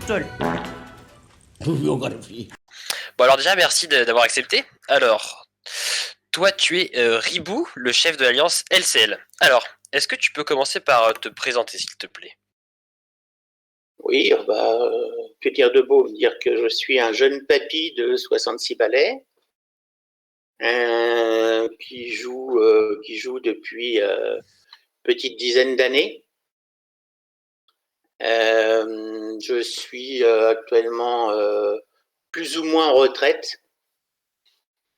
seul. Biographie. Bon alors déjà merci d'avoir accepté. Alors, toi tu es Ribou, le chef de l'alliance LCL. Alors, est-ce que tu peux commencer par te présenter s'il te plaît? Oui, que dire de beau? Dire que je suis un jeune papy de 66 balais qui joue depuis petite dizaine d'années. Je suis actuellement plus ou moins en retraite,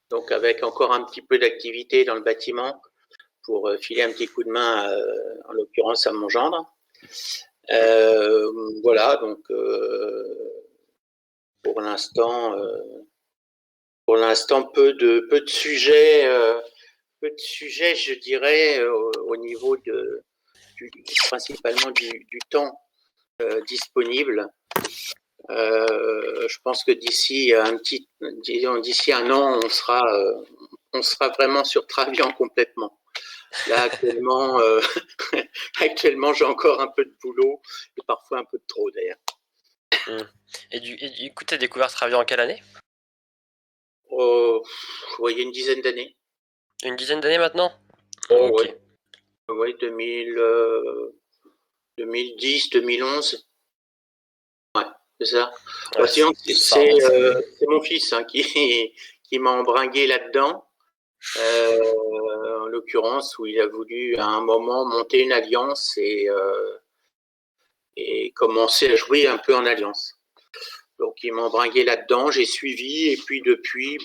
donc avec encore un petit peu d'activité dans le bâtiment pour filer un petit coup de main, en l'occurrence à mon gendre. Voilà, donc pour l'instant, peu de sujets, je dirais, au niveau principalement du temps disponible. Je pense que d'ici un an, on sera vraiment sur Travian complètement. Là, actuellement, j'ai encore un peu de boulot et parfois un peu de trop d'ailleurs. Et du coup, tu as découvert Travian en quelle année? Il y a une dizaine d'années. Une dizaine d'années maintenant? Ok. Oui, 2010, 2011. Ouais, c'est ça. Ouais, c'est mon fils qui m'a embringué là-dedans. En l'occurrence, où il a voulu à un moment monter une alliance et commencer à jouer un peu en alliance. Donc il m'a embringué là-dedans, j'ai suivi et puis depuis,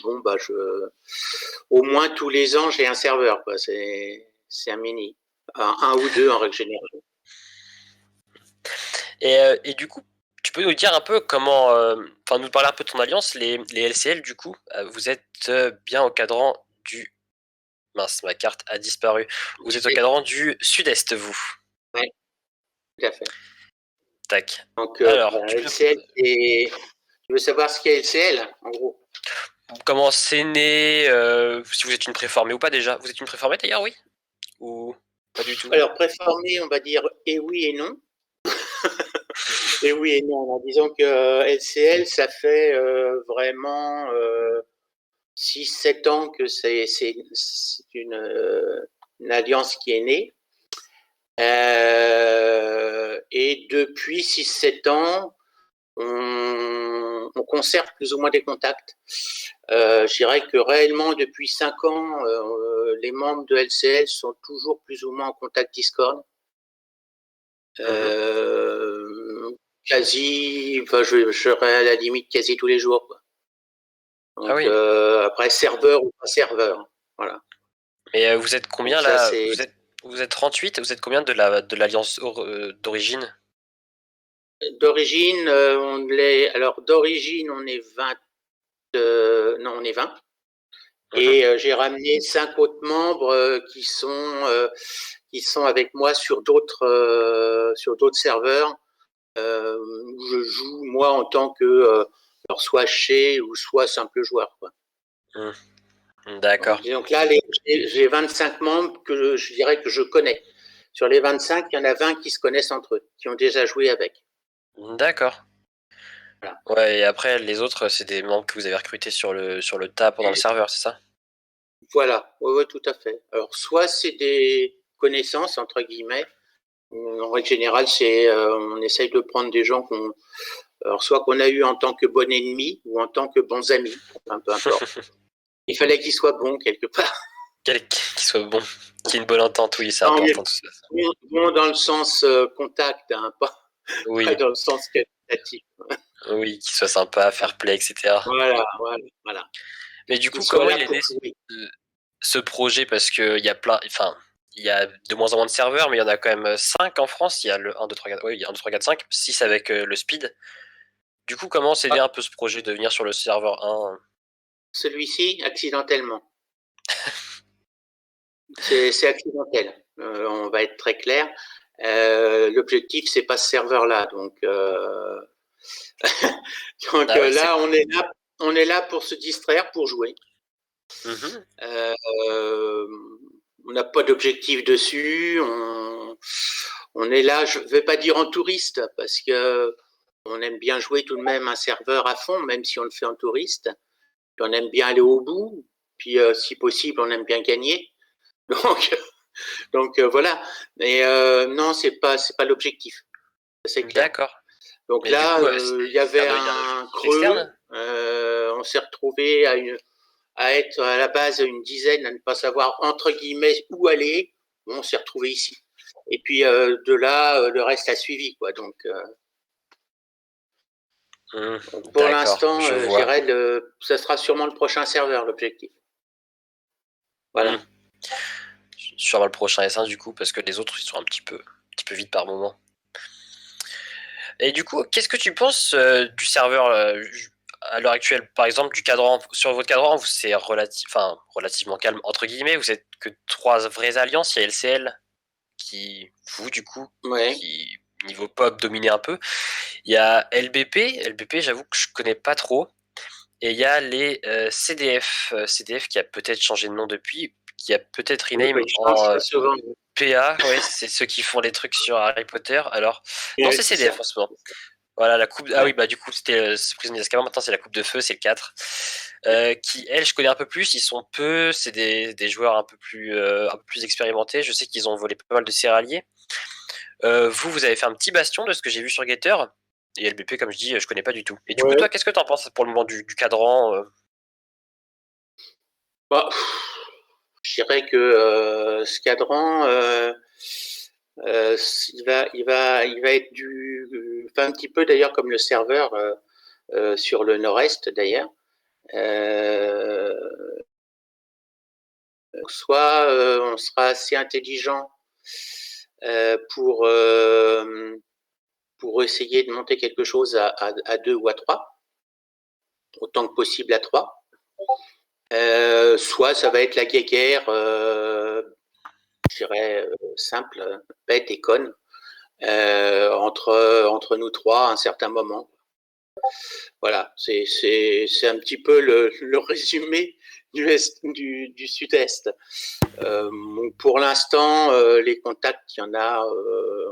au moins tous les ans j'ai un serveur, quoi. C'est un mini, un ou deux en règle générale. Et du coup, tu peux nous dire un peu comment, nous parler un peu de ton alliance, les LCL du coup, vous êtes bien au cadran du... Mince, ma carte a disparu. Vous êtes au cadran du sud-est, vous. Oui, tout à fait. Tac. Donc, alors, LCL, tu veux savoir ce qu'est LCL, en gros? Comment c'est né, si vous êtes une préformée ou pas déjà. Vous êtes une préformée d'ailleurs, oui? Ou pas du tout? Alors, préformée, on va dire et oui et non. Et oui et non. Disons que LCL, ça fait vraiment 6-7 ans que c'est une alliance qui est née. Et depuis 6-7 ans, on conserve plus ou moins des contacts. Je dirais que réellement, depuis 5 ans, les membres de LCL sont toujours plus ou moins en contact Discord. Je serais à la limite quasi tous les jours, quoi. Donc, oui. après, serveur ou pas serveur, voilà. Et vous êtes combien donc, là? Vous êtes 38? Vous êtes combien de l'alliance d'origine? D'origine, d'origine, on est 20. Non, on est 20. Et j'ai ramené 5 autres membres qui sont avec moi sur d'autres serveurs où je joue moi en tant que soit chez ou soit simple joueur, quoi. D'accord. Donc là, j'ai 25 membres que je dirais que je connais. Sur les 25, il y en a 20 qui se connaissent entre eux, qui ont déjà joué avec. D'accord. Voilà. Ouais, et après, les autres, c'est des membres que vous avez recrutés sur le tas pendant le serveur, c'est ça? Voilà, ouais, tout à fait. Alors, soit c'est des connaissances, entre guillemets. En règle générale, on essaye de prendre des gens soit qu'on a eu en tant que bon ennemi ou en tant que bons amis, enfin, peu importe. Il fallait qu'ils soient bons quelque part. Qu'ils soient bons, qu'il y ait une bonne entente, oui, c'est important tout ça. Bon dans le sens contact, hein, pas dans le sens qualitatif. Oui, qu'il soit sympa, fair play, etc. Voilà. Mais du coup, comment il est né ce projet? Parce qu'il y a il y a de moins en moins de serveurs, mais il y en a quand même 5 en France. Il y a le 1, 2, 3, 4, oui, il y a 1, 2, 3, 4, 5, 6 avec le speed. Du coup, comment s'est né un peu ce projet de venir sur le serveur 1? Celui-ci, accidentellement. C'est accidentel. On va être très clair. L'objectif, c'est pas ce serveur-là. Donc, là, on est là pour se distraire, pour jouer. On n'a pas d'objectif dessus. On est là, je ne vais pas dire en touriste, parce que on aime bien jouer tout de même un serveur à fond, même si on le fait en touriste. Puis on aime bien aller au bout. Puis si possible, on aime bien gagner. Donc voilà. Mais non, c'est pas l'objectif. C'est clair. D'accord. Donc Mais là, du coup, il y avait un un objectif creux. externe? On s'est retrouvé à être à la base une dizaine, à ne pas savoir entre guillemets où aller. Bon, on s'est retrouvé ici. Et puis de là, le reste a suivi, quoi. Donc pour D'accord, l'instant, je je vois. dirais ça sera sûrement le prochain serveur, l'objectif. Voilà. Sûrement le prochain S1 du coup, parce que les autres ils sont un petit peu vides par moment. Et du coup, qu'est-ce que tu penses du serveur à l'heure actuelle? Par exemple, du cadran. Sur votre cadran, c'est relativement calme, entre guillemets. Vous êtes que 3 vraies alliances. Il y a LCL qui, vous du coup, Ouais. qui niveau pop dominait un peu. Il y a LBP. LBP, j'avoue que je connais pas trop. Et il y a les CDF. CDF qui a peut-être changé de nom depuis, qui a peut-être rename Je pense en très souvent. PA. Ouais, c'est ceux qui font les trucs sur Harry Potter. Alors, non, Ouais, c'est c'est ça. CDF en ce moment. Voilà, la coupe. Ah Ouais. oui, bah du coup, c'était Prisonnier d'Azkaban. Maintenant, c'est la coupe de feu, c'est le 4. Qui, elle, je connais un peu plus. Ils sont peu. C'est des joueurs un peu plus expérimentés. Je sais qu'ils ont volé pas mal de céréaliers. Vous avez fait un petit bastion de ce que j'ai vu sur Gator. Et LBP, comme je dis, je connais pas du tout. Et du coup, Ouais. toi, qu'est-ce que t'en penses pour le moment du cadran Bah, je dirais que ce cadran, il va être enfin, un petit peu d'ailleurs comme le serveur sur le nord-est d'ailleurs. Euh, Soit on sera assez intelligent euh, pour euh, pour essayer de monter quelque chose à deux ou à trois, autant que possible à trois. Soit ça va être la guéguerre, je dirais simple, bête et conne, entre nous trois à un certain moment. Voilà, c'est un petit peu le résumé du Sud-Est. Pour l'instant, les contacts, il y en a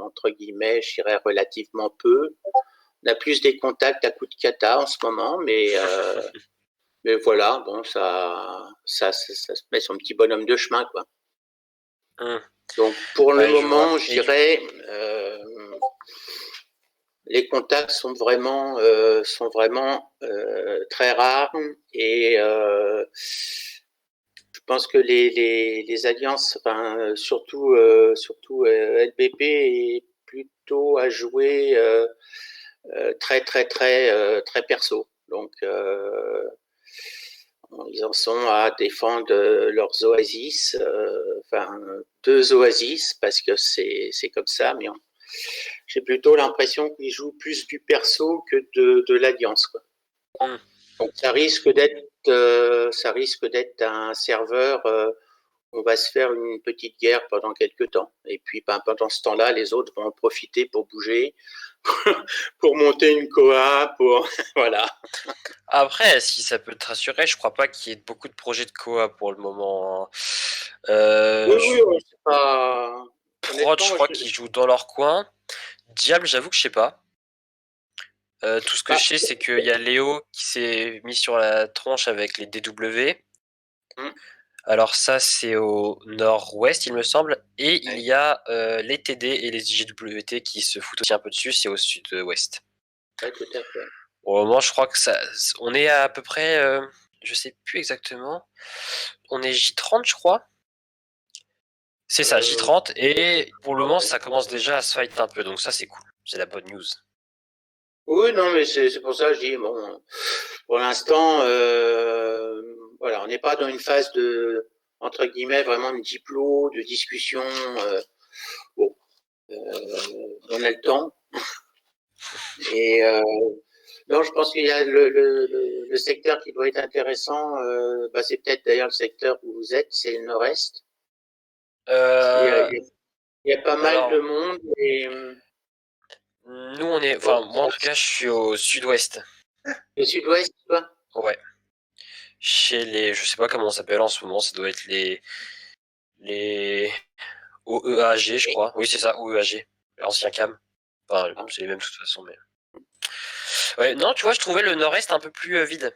entre guillemets, je dirais relativement peu. On a plus des contacts à coup de kata en ce moment, mais voilà, bon, ça se met son petit bonhomme de chemin, quoi. Donc pour le Ouais, je vois. moment, je Et du dirais, les contacts sont vraiment très rares et je pense que les alliances, enfin, surtout LBP est plutôt à jouer très perso. Donc ils en sont à défendre leurs oasis, enfin deux oasis parce que c'est comme ça, mais j'ai plutôt l'impression qu'ils jouent plus du perso que de l'alliance, quoi. Donc ça risque d'être un serveur. On va se faire une petite guerre pendant quelques temps. Et puis ben, pendant ce temps-là, les autres vont en profiter pour bouger, pour monter une coa, pour voilà. Après, si ça peut te rassurer, je crois pas qu'il y ait beaucoup de projets de coop pour le moment, hein. Oui, oui, ouais, c'est pas. Prod, je Honnêtement, crois qu'ils jouent dans leur coin. Diable, j'avoue que je sais pas. Tout ce que bah, je sais, c'est qu'il y a Léo qui s'est mis sur la tronche avec les DW. hum, Alors ça, c'est au nord-ouest, il me semble. Et il ouais, y a les TD et les IGWT qui se foutent aussi un peu dessus, c'est au sud-ouest. ouais, tout à fait. Au moment, je crois que on est à peu près, je sais plus exactement. On est J30, je crois. C'est ça, Euh, J30. Et pour le moment, ça commence déjà à se fight un peu. Donc ça, c'est cool. C'est la bonne news. oui, non, mais c'est pour ça que je dis bon. Pour l'instant, voilà, on n'est pas dans une phase de entre guillemets vraiment de diplôme, de discussion. Bon, on a le temps. Et non, je pense qu'il y a le secteur qui doit être intéressant. Bah, c'est peut-être d'ailleurs le secteur où vous êtes, c'est le Nord-Est. Euh, Il y a pas mal de alors, monde et nous, on est. bon, Enfin, moi, en tout cas, je suis au sud-ouest. le Sud-Ouest, quoi. Ouais. Chez les. Je sais pas comment on s'appelle en ce moment. Ça doit être les OEAG, je Oui. crois. Oui, c'est ça, OEAG. Ancien CAM. Enfin, Ah, c'est les mêmes de toute façon, mais. Ouais, non, tu vois, je trouvais le nord-est un peu plus vide.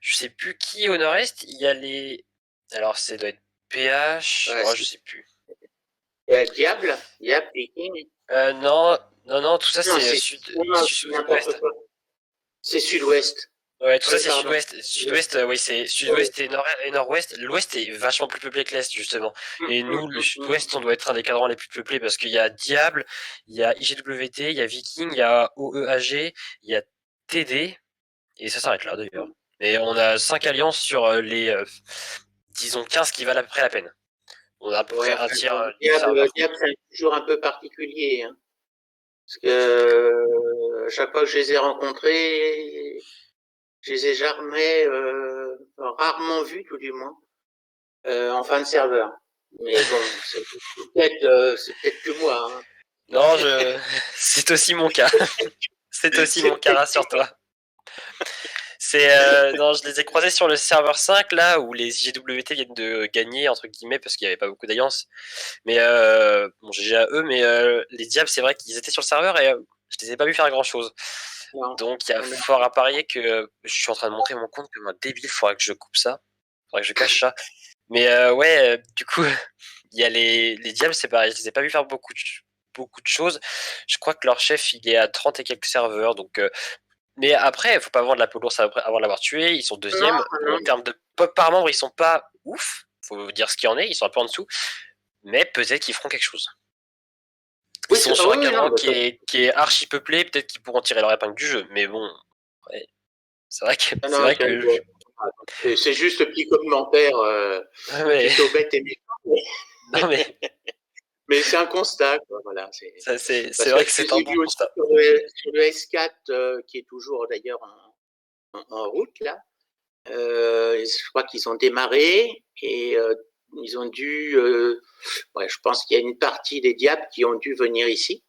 Je sais plus qui au nord-est. Il y a les. Alors, ça doit être PH. Ouais, Oh, je sais plus. Diable, Viking. Non, non, non, tout ça Non, c'est c'est n'importe sud-ouest. quoi. C'est sud-ouest. Ouais, tout ça Oui, c'est pardon. sud-ouest. Sud-ouest, oui, c'est Oui. sud-ouest et nord-ouest. L'ouest est vachement plus peuplé que l'est, justement. Et nous, le Hum. sud-ouest, on doit être un des cadrans les plus peuplés parce qu'il y a Diable, il y a IGWT, il y a Viking, il y a OEAG, il y a TD, et ça s'arrête là d'ailleurs. Et on a 5 alliances sur les, disons, 15 qui valent à peu près la peine. On a à peu Ouais, près un enfin, tiers du Diable, serveur. Diable, c'est toujours un peu particulier, hein, parce que chaque fois que je les ai rencontrés, je les ai jamais, rarement vus, tout du moins, en fin de serveur. Mais bon, c'est peut-être que moi, hein. Non, c'est aussi mon cas. C'est aussi C'est mon cas, peut-être rassure-toi. Non, je les ai croisés sur le serveur 5 là où les IGWT viennent de gagner entre guillemets parce qu'il n'y avait pas beaucoup d'alliances. Mais bon, GG à eux, mais les Diables, c'est vrai qu'ils étaient sur le serveur et je les ai pas vu faire grand chose. non. Donc il y a fort à parier que je suis en train de montrer mon compte comme un débile. Faudra que je coupe ça, faudra que je cache ça. Mais ouais, du coup, il y a les Diables, c'est pareil, je les ai pas vu faire beaucoup de choses. Je crois que leur chef il est à 30 et quelques serveurs, donc mais après, il faut pas vendre la pelouse avant de l'avoir tué. Ils sont Non, deuxième. Bon, en non. termes de pop par membre, ils sont pas ouf. Faut dire ce qu'il y en est. Ils sont un peu en dessous. Mais peut-être qu'ils feront quelque chose. Ils Oui, sont ah sur un oui, non, cadran bah, qui est archi peuplé. Peut-être qu'ils pourront tirer leur épingle du jeu. Mais bon, ouais, c'est vrai que. non, C'est non, vrai que c'est juste le petit commentaire ouais, mais, plutôt bête et méchant, non, mais mais c'est un constat, quoi, voilà. c'est Parce que vrai je que c'est les un ai bon vus aussi constat. sur le S4, qui est toujours d'ailleurs en route, là. Je crois qu'ils ont démarré et ils ont dû. Ouais, je pense qu'il y a une partie des diables qui ont dû venir ici.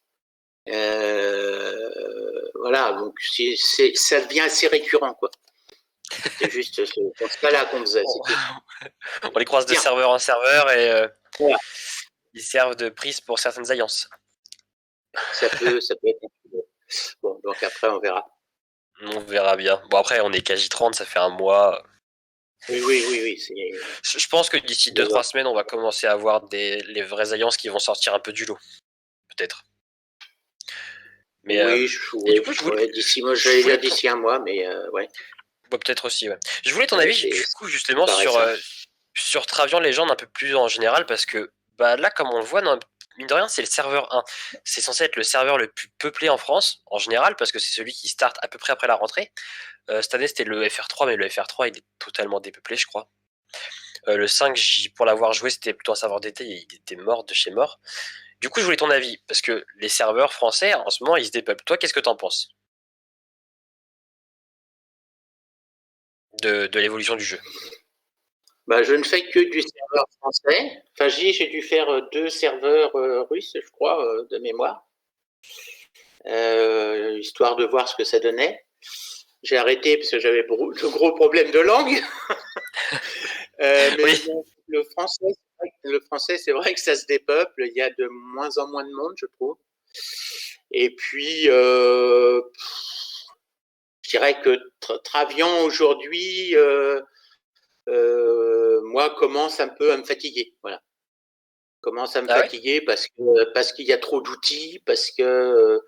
Voilà, donc ça devient assez récurrent, quoi. C'est juste ce constat-là qu'on faisait, c'est tout. On les croise de Tiens, serveur en serveur et voilà, ils servent de prise pour certaines alliances. ça peut être. Bon, donc après, on verra. On verra bien. Bon, après, on est quasi 30, ça fait un mois. Oui, oui, oui, oui. Je pense que d'ici 2-3 semaines, on va commencer à avoir les vraies alliances qui vont sortir un peu du lot. Peut-être. Mais Oui, et du coup, ouais, d'ici, moi, je j'allais dire voulais d'ici un mois, mais ouais, peut-être aussi. Ouais. Je voulais ton ouais, avis, du coup, justement, ça paraît ça. sur Travian Legend un peu plus en général, parce que bah, là, comme on le voit, mine de rien, c'est le serveur 1. C'est censé être le serveur le plus peuplé en France, en général, parce que c'est celui qui start à peu près après la rentrée. Cette année, c'était le FR3, mais le FR3, il est totalement dépeuplé, je crois. Le 5, pour l'avoir joué, c'était plutôt un serveur d'été, il était mort de chez mort. Du coup, je voulais ton avis, parce que les serveurs français, en ce moment, ils se dépeuplent. Toi, qu'est-ce que t'en penses de l'évolution du jeu? Bah, je ne fais que du serveur français. Enfin, j'ai dû faire 2 serveurs russes, je crois, de mémoire, histoire de voir ce que ça donnait. J'ai arrêté parce que j'avais de gros problèmes de langue. Mais Oui, bon, le français, c'est vrai que ça se dépeuple. Il y a de moins en moins de monde, je trouve. Et puis, je dirais que Travian aujourd'hui, moi, commence un peu à me fatiguer. Voilà. Commence à me ah ouais. fatiguer parce qu'il y a trop d'outils, parce que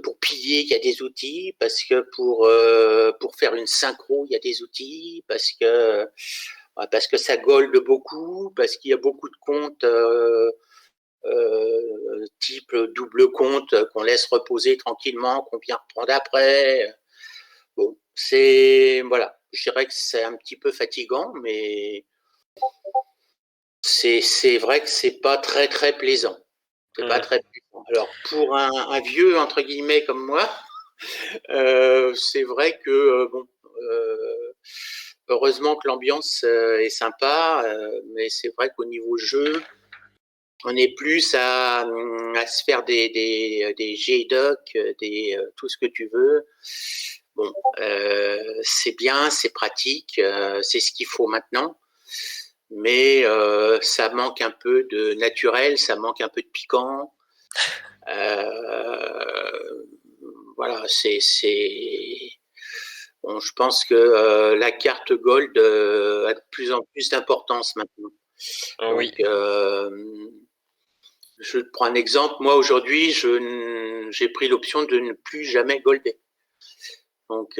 pour piller, il y a des outils, parce que pour faire une synchro, il y a des outils, parce que ça golde beaucoup, parce qu'il y a beaucoup de comptes type double compte qu'on laisse reposer tranquillement, qu'on vient reprendre après. Bon, voilà, je dirais que c'est un petit peu fatigant, mais c'est vrai que c'est pas très très plaisant. C'est pas Hmm. très plaisant. Alors pour un vieux entre guillemets comme moi, c'est vrai que bon, heureusement que l'ambiance est sympa, mais c'est vrai qu'au niveau jeu, on est plus à se faire des G-Doc, tout ce que tu veux. Bon, c'est bien, c'est pratique, c'est ce qu'il faut maintenant, mais ça manque un peu de naturel, ça manque un peu de piquant. Euh, voilà. voilà, bon, je pense que la carte Gold a de plus en plus d'importance maintenant. Oui. Donc, je prends un exemple. Moi, aujourd'hui, j'ai pris l'option de ne plus jamais golder. Donc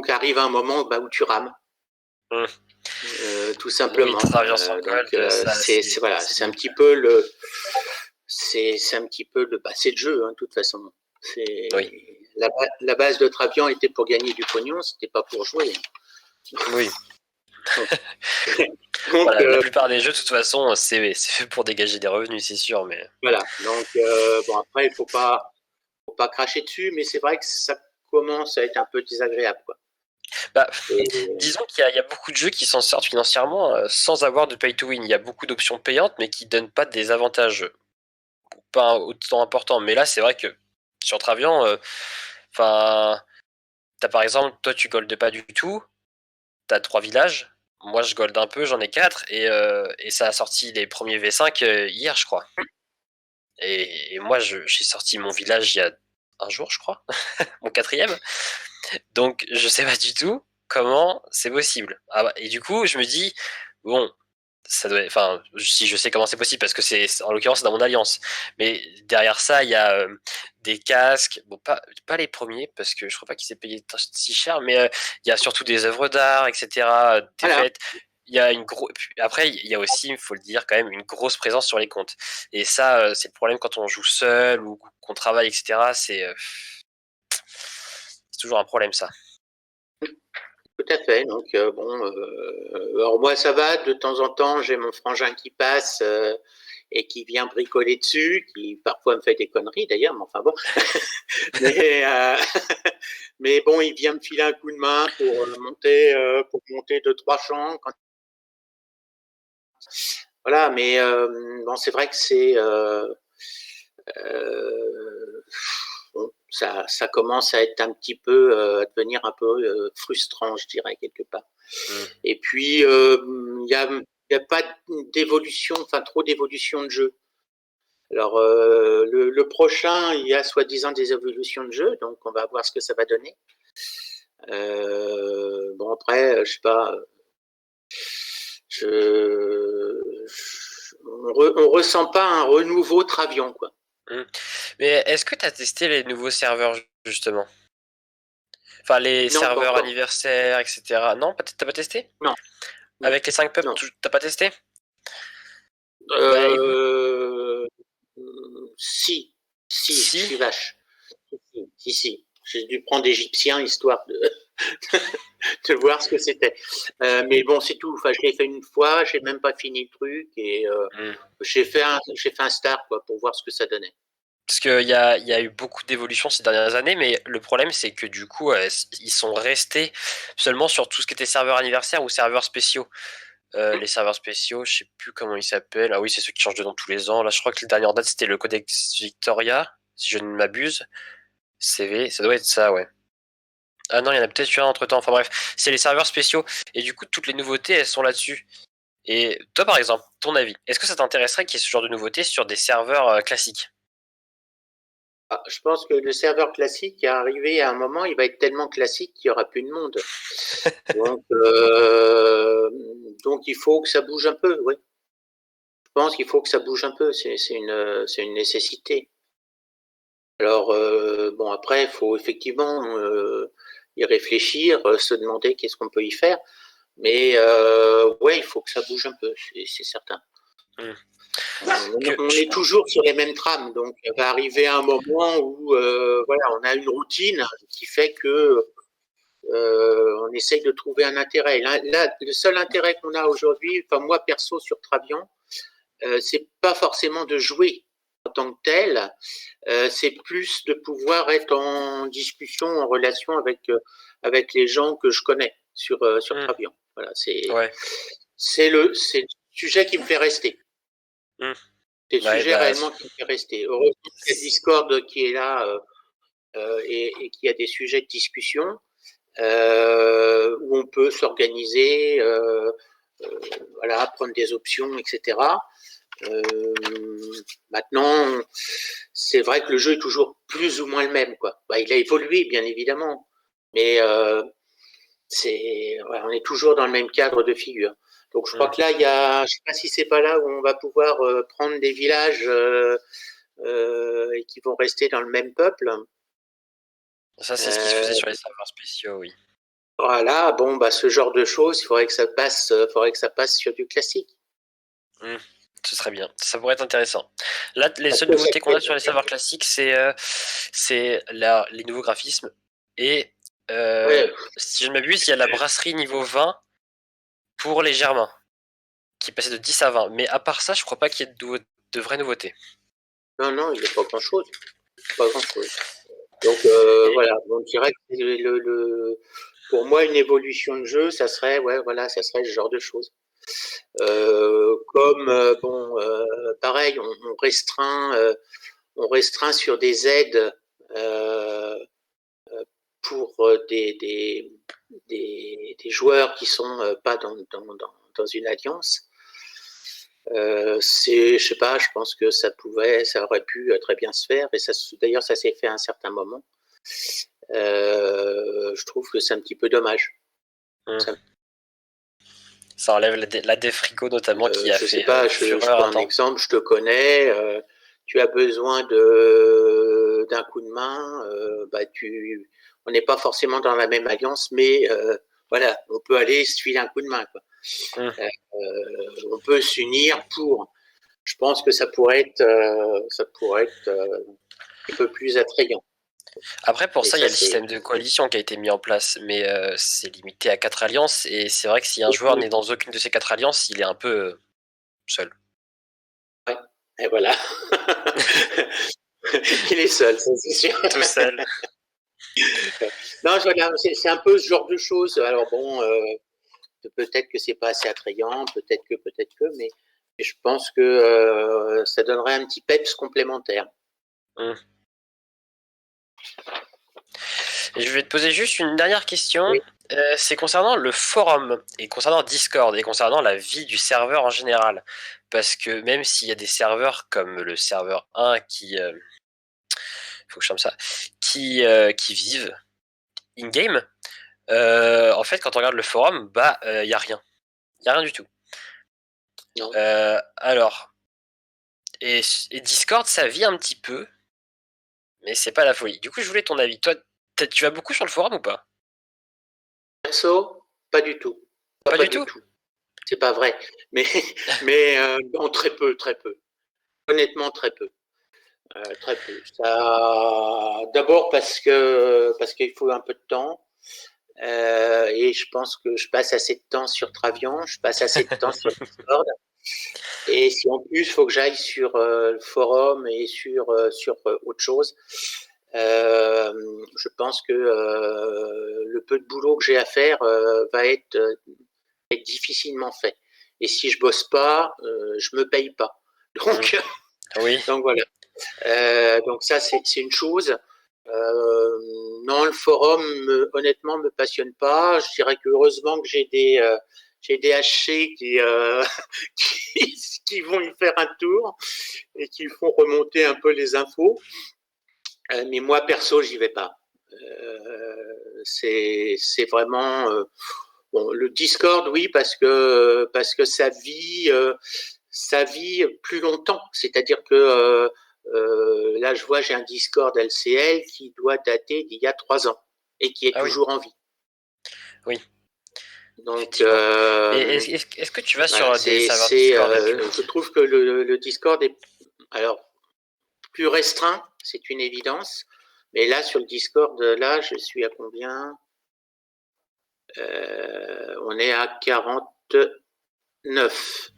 arrive un moment où tu rames. Tout simplement. Oui, Travian sans gold, ça, c'est un petit peu le, c'est un petit peu le, c'est le jeu, de toute façon. Oui. La base de Travian était pour gagner du pognon, c'était pas pour jouer. Oui. Donc, voilà, la plupart des jeux, de toute façon, c'est fait pour dégager des revenus, c'est sûr, mais. Voilà. Donc bon, après, il faut pas cracher dessus, mais c'est vrai que ça commence à être un peu désagréable, quoi. Disons qu'il y a beaucoup de jeux qui s'en sortent financièrement sans avoir de pay to win. Il y a beaucoup d'options payantes, mais qui donnent pas des avantages pas autant importants. Mais là, c'est vrai que sur Travian, t'as par exemple, toi tu goldes pas du tout, t'as 3 villages. Moi, je gold un peu, j'en ai 4, et ça a sorti les premiers V5 hier, je crois. Et moi, j'ai sorti mon village il y a un jour, je crois, mon 4e. Donc, je sais pas du tout comment c'est possible. Et du coup, je me dis, bon, ça doit, enfin, si je sais comment c'est possible, parce que en l'occurrence, c'est dans mon alliance. Mais derrière ça, il y a des casques, bon, pas les premiers, parce que je crois pas qu'ils aient payé si cher, mais il y a surtout des œuvres d'art, etc., des fêtes. Il y a après, il y a aussi, il faut le dire, quand même, une grosse présence sur les comptes. Et ça, c'est le problème quand on joue seul ou qu'on travaille, etc. C'est toujours un problème, ça. Tout à fait. Donc bon, alors moi ça va. De temps en temps, j'ai mon frangin qui passe et qui vient bricoler dessus, qui parfois me fait des conneries d'ailleurs, mais enfin bon. mais bon, il vient me filer un coup de main pour monter 2-3 champs. Voilà, mais bon, c'est vrai que c'est bon, ça commence à être un petit peu, à devenir un peu frustrant, je dirais, quelque part. Et puis, il n'y a pas d'évolution, enfin trop d'évolution de jeu. Alors, le prochain, il y a soi-disant des évolutions de jeu, donc on va voir ce que ça va donner. Bon, après, je sais pas, on ressent pas un renouveau Travian, quoi. Mais est-ce que tu as testé les nouveaux serveurs, justement? Enfin, les serveurs anniversaires, etc. Non, t'as pas testé? Non. Avec les 5 pubs, t'as pas testé? Si, je suis vache. Si. J'ai dû prendre Égyptien histoire de voir ce que c'était. Mais bon, c'est tout. Enfin, je l'ai fait une fois, j'ai même pas fini le truc et j'ai fait un star quoi pour voir ce que ça donnait. Parce qu'il y a eu beaucoup d'évolutions ces dernières années, mais le problème c'est que du coup, ils sont restés seulement sur tout ce qui était serveur anniversaire ou serveurs spéciaux. Les serveurs spéciaux, je sais plus comment ils s'appellent. Ah oui, c'est ceux qui changent de nom tous les ans. Là, je crois que la dernière date c'était le Codex Victoria, si je ne m'abuse. CV, ça doit être ça, ouais. Ah non, il y en a peut-être eu un entre temps. Enfin bref, c'est les serveurs spéciaux. Et du coup, toutes les nouveautés, elles sont là-dessus. Et toi, par exemple, ton avis, est-ce que ça t'intéresserait qu'il y ait ce genre de nouveautés sur des serveurs classiques? Je pense que le serveur classique est arrivé à un moment, il va être tellement classique qu'il n'y aura plus de monde. Donc il faut que ça bouge un peu, oui. Je pense qu'il faut que ça bouge un peu, c'est une nécessité. Alors, bon, après, il faut effectivement y réfléchir, se demander qu'est-ce qu'on peut y faire. Mais ouais, il faut que ça bouge un peu, c'est certain. On est toujours sur les mêmes trames, donc il va arriver un moment où voilà, on a une routine qui fait que on essaye de trouver un intérêt. Là, le seul intérêt qu'on a aujourd'hui, enfin moi perso sur Travian, c'est pas forcément de jouer en tant que tel, c'est plus de pouvoir être en discussion, en relation avec les gens que je connais sur Travian. Voilà, c'est le sujet qui me fait rester. C'est le sujet réellement qui me fait rester. Heureusement qu'il y a Discord qui est là et qui a des sujets de discussion où on peut s'organiser, voilà, prendre des options, etc. Maintenant, c'est vrai que le jeu est toujours plus ou moins le même, quoi. Il a évolué, bien évidemment, mais on est toujours dans le même cadre de figure. Donc je crois que là, je sais pas si c'est pas là où on va pouvoir prendre des villages et qui vont rester dans le même peuple. Ça, c'est ce qui se faisait sur les serveurs spéciaux, oui. Voilà, bon, ce genre de choses, il faudrait que ça passe sur du classique. Ce serait bien. Ça pourrait être intéressant. Là, les seules nouveautés qu'on a sur les serveurs classiques, c'est les nouveaux graphismes. Et si je ne m'abuse, il y a la brasserie niveau 20 pour les Germains, qui est passée de 10 à 20. Mais à part ça, je crois pas qu'il y ait de vraies nouveautés. Non, il n'y a pas grand-chose. Donc voilà, on dirait que pour moi, une évolution de jeu, ça serait ce genre de choses. Pareil, on restreint sur des aides pour des joueurs qui sont pas dans une alliance. Je sais pas, je pense que ça aurait pu très bien se faire, et d'ailleurs ça s'est fait à un certain moment. Je trouve que c'est un petit peu dommage. Ça enlève la défrico notamment qui a fait. Je sais pas, je prends un exemple, je te connais, tu as besoin d'un coup de main, on n'est pas forcément dans la même alliance, mais voilà, on peut aller se filer un coup de main, quoi. On peut s'unir pour. Je pense que ça pourrait être un peu plus attrayant. Après, pour ça, il y a le système de coalition qui a été mis en place, mais c'est limité à 4 alliances, et c'est vrai que si un joueur n'est dans aucune de ces 4 alliances, il est un peu seul. Ouais, et voilà. Il est seul, c'est sûr. Tout seul. Non, c'est un peu ce genre de choses. Alors bon, peut-être que c'est pas assez attrayant, peut-être que, mais je pense que ça donnerait un petit peps complémentaire. Et je vais te poser juste une dernière question. Oui. C'est concernant le forum, et concernant Discord, et concernant la vie du serveur en général. Parce que même s'il y a des serveurs comme le serveur 1 qui... faut que je chante ça. Qui vivent in-game, en fait, quand on regarde le forum, il n'y a rien. Il n'y a rien du tout. Non. Alors, et Discord, ça vit un petit peu, mais c'est pas la folie. Du coup, je voulais ton avis. Toi, tu vas beaucoup sur le forum ou pas? Perso, pas du tout. Pas du tout. C'est pas vrai. Mais bon, très peu. Honnêtement, très peu. Très peu. D'abord parce qu'il faut un peu de temps. Et je pense que je passe assez de temps sur Travian, je passe assez de temps sur Discord. Et si en plus il faut que j'aille sur le forum et sur autre chose, je pense que le peu de boulot que j'ai à faire va être difficilement fait. Et si je bosse pas, je me paye pas. Donc, oui. Donc voilà. Donc ça c'est une chose. Non, le forum honnêtement me passionne pas. Je dirais que heureusement que j'ai des HC qui vont y faire un tour et qui font remonter un peu les infos. Mais moi perso, j'y vais pas. C'est vraiment le Discord, oui, parce que ça vit plus longtemps. C'est-à-dire que là, je vois, j'ai un Discord LCL qui doit dater d'il y a 3 ans et qui est toujours en vie. Oui. Donc, est-ce que tu vas sur des serveurs Discord je trouve que le Discord est plus restreint, c'est une évidence. Mais là, sur le Discord, là, je suis à combien? On est à 49.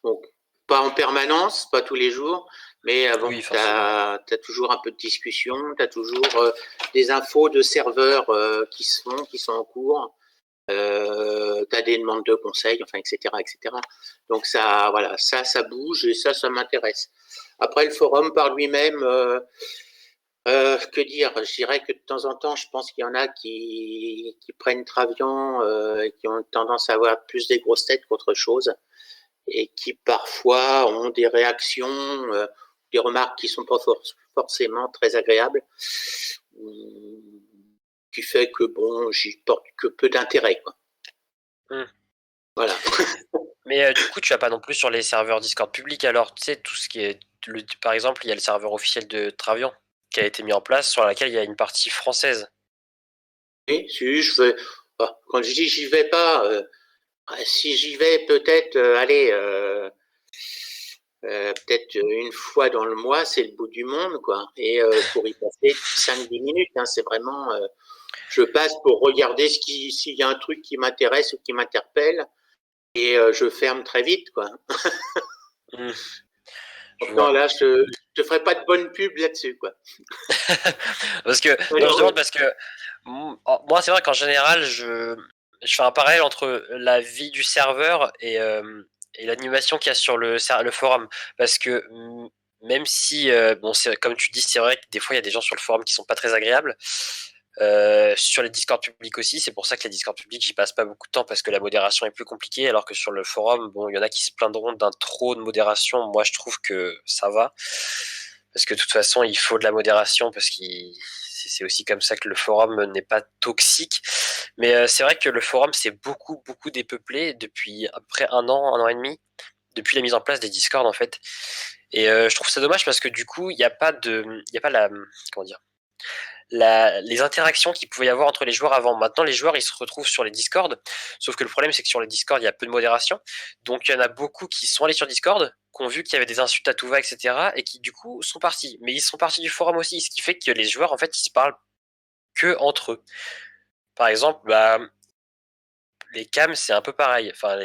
Donc, pas en permanence, pas tous les jours, mais bon, tu as toujours un peu de discussion, tu as toujours des infos de serveurs qui sont en cours, tu as des demandes de conseils, enfin, etc. Donc, ça bouge et ça m'intéresse. Après, le forum par lui-même, que dire? Je dirais que de temps en temps, je pense qu'il y en a qui prennent Travian et qui ont tendance à avoir plus des grosses têtes qu'autre chose. et qui parfois ont des réactions, des remarques qui sont pas forcément très agréables, qui fait que bon, j'y porte que peu d'intérêt, quoi. Voilà. Mais du coup, tu vas pas non plus sur les serveurs Discord publics, alors tu sais, tout ce qui est. Par exemple, il y a le serveur officiel de Travian qui a été mis en place, sur laquelle il y a une partie française. Oui, si je vais. Quand je dis j'y vais pas, si j'y vais peut-être, allez, peut-être une fois dans le mois, c'est le bout du monde, quoi. Et pour y passer 5-10 minutes, hein, c'est vraiment. Je passe pour regarder s'il y a un truc qui m'intéresse ou qui m'interpelle, et je ferme très vite, quoi. Non, là, je te ferai pas de bonne pub là-dessus, quoi. Parce que, non, je demande parce que moi, c'est vrai qu'en général, je fais un parallèle entre la vie du serveur et l'animation qu'il y a sur le forum. Parce que même si, bon, comme tu dis, c'est vrai que des fois, il y a des gens sur le forum qui sont pas très agréables. Sur les Discord publics aussi, c'est pour ça que les Discord publics, j'y passe pas beaucoup de temps parce que la modération est plus compliquée, alors que sur le forum, bon, il y en a qui se plaindront d'un trop de modération. Moi, je trouve que ça va. Parce que de toute façon, il faut de la modération parce que c'est aussi comme ça que le forum n'est pas toxique. Mais c'est vrai que le forum s'est beaucoup, beaucoup dépeuplé depuis à peu près un an et demi, depuis la mise en place des Discord en fait. Et je trouve ça dommage parce que du coup, il n'y a pas la, comment dire, les interactions qu'il pouvait y avoir entre les joueurs avant. Maintenant, les joueurs, ils se retrouvent sur les Discord. Sauf que le problème, c'est que sur les Discord, il y a peu de modération. Donc, il y en a beaucoup qui sont allés sur Discord, qui ont vu qu'il y avait des insultes à tout va, etc. Et qui, du coup, sont partis. Mais ils sont partis du forum aussi. Ce qui fait que les joueurs, en fait, ils se parlent que entre eux. Par exemple, les cams, c'est un peu pareil. Enfin,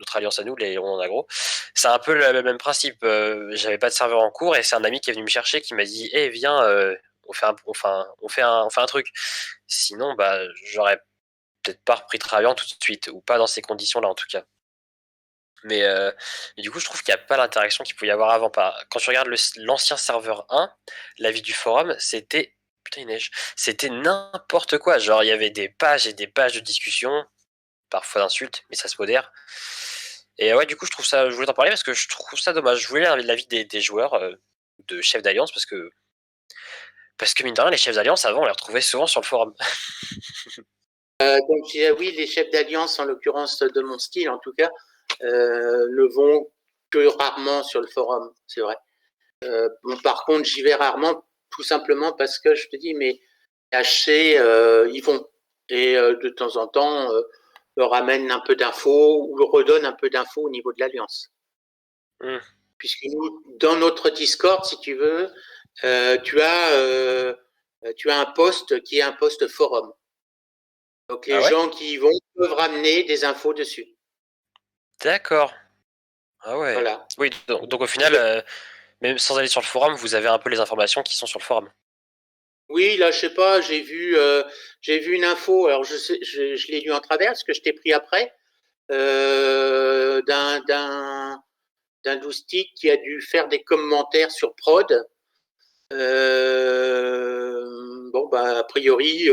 notre alliance à nous, les ronds en agro, c'est un peu le même principe. J'avais pas de serveur en cours et c'est un ami qui est venu me chercher qui m'a dit Eh, viens, on fait un truc. Sinon, j'aurais peut-être pas repris Travian tout de suite, ou pas dans ces conditions-là en tout cas. Mais du coup, je trouve qu'il n'y a pas l'interaction qu'il pouvait y avoir avant. Quand tu regardes l'ancien serveur 1, la vie du forum, c'était. Putain, il neige. C'était n'importe quoi. Genre, il y avait des pages et des pages de discussion, parfois d'insultes, mais ça se modère. Et ouais, du coup, je voulais t'en parler parce que je trouve ça dommage. Je voulais l'avis des joueurs, de chefs d'alliance, parce que mine de rien, les chefs d'alliance, avant, on les retrouvait souvent sur le forum. Donc, oui, les chefs d'alliance, en l'occurrence de mon style, en tout cas, ne vont que rarement sur le forum, c'est vrai. Bon, par contre, j'y vais rarement, tout simplement parce que je te dis, mais cachés, ils vont. Et de temps en temps, leur ramènent un peu d'infos ou leur redonnent un peu d'infos au niveau de l'Alliance. Puisque nous, dans notre Discord, si tu veux, tu as un poste qui est un poste forum. Donc les gens qui y vont peuvent ramener des infos dessus. D'accord. Ah ouais. Voilà. Oui, donc au final, même sans aller sur le forum, vous avez un peu les informations qui sont sur le forum. Oui, là, je sais pas, j'ai vu une info, alors je l'ai lu en travers, parce que je t'ai pris après, d'un Doustic qui a dû faire des commentaires sur Prod. Bon, a priori,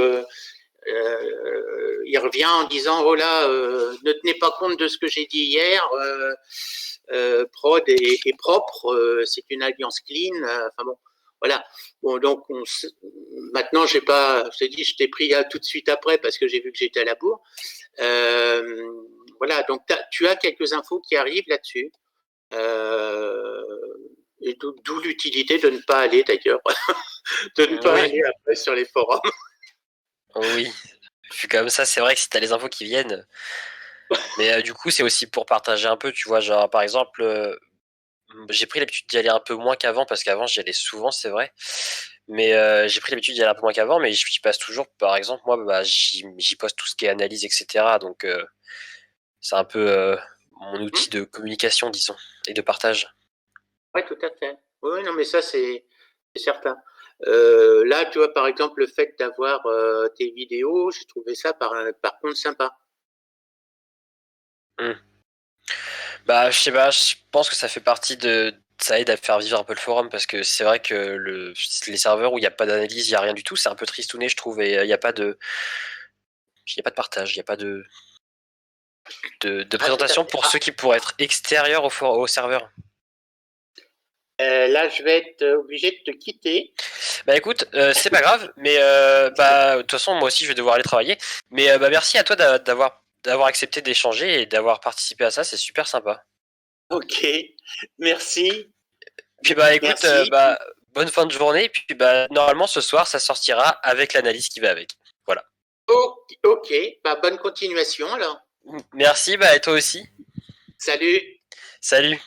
il revient en disant oh là, ne tenez pas compte de ce que j'ai dit hier. Prod est propre, c'est une alliance clean. Enfin bon, voilà. Bon, donc maintenant, j'ai pas, je t'ai dit, je t'ai pris tout de suite après parce que j'ai vu que j'étais à la bourre. Voilà, donc tu as quelques infos qui arrivent là-dessus. Et d'où l'utilité de ne pas aller d'ailleurs, de ne pas aller après sur les forums. Oui, je suis comme ça, c'est vrai que si t'as les infos qui viennent. Mais du coup, c'est aussi pour partager un peu, tu vois, genre par exemple, j'ai pris l'habitude d'y aller un peu moins qu'avant, parce qu'avant j'y allais souvent, c'est vrai. Mais j'ai pris l'habitude d'y aller un peu moins qu'avant, mais j'y passe toujours. Par exemple, moi, j'y poste tout ce qui est analyse, etc. Donc c'est un peu mon outil de communication, disons, et de partage. Oui, tout à fait. Oui, non, mais ça, c'est certain. Là, tu vois, par exemple, le fait d'avoir tes vidéos, j'ai trouvé ça par contre sympa. Je sais pas, je pense que ça fait partie de. Ça aide à faire vivre un peu le forum parce que c'est vrai que les serveurs où il n'y a pas d'analyse, il n'y a rien du tout, c'est un peu tristouné, je trouve, et il n'y a pas de. Il n'y a pas de partage, il n'y a pas de. de présentation pour ceux qui pourraient être extérieurs au serveur. Là, je vais être obligé de te quitter. Bah écoute, c'est pas grave, mais de toute façon, moi aussi, je vais devoir aller travailler. Mais merci à toi d'avoir accepté d'échanger et d'avoir participé à ça, c'est super sympa. Ok, merci. Puis écoute, bonne fin de journée. Puis normalement, ce soir, ça sortira avec l'analyse qui va avec. Voilà. Ok, bonne continuation alors. Merci, et toi aussi. Salut. Salut.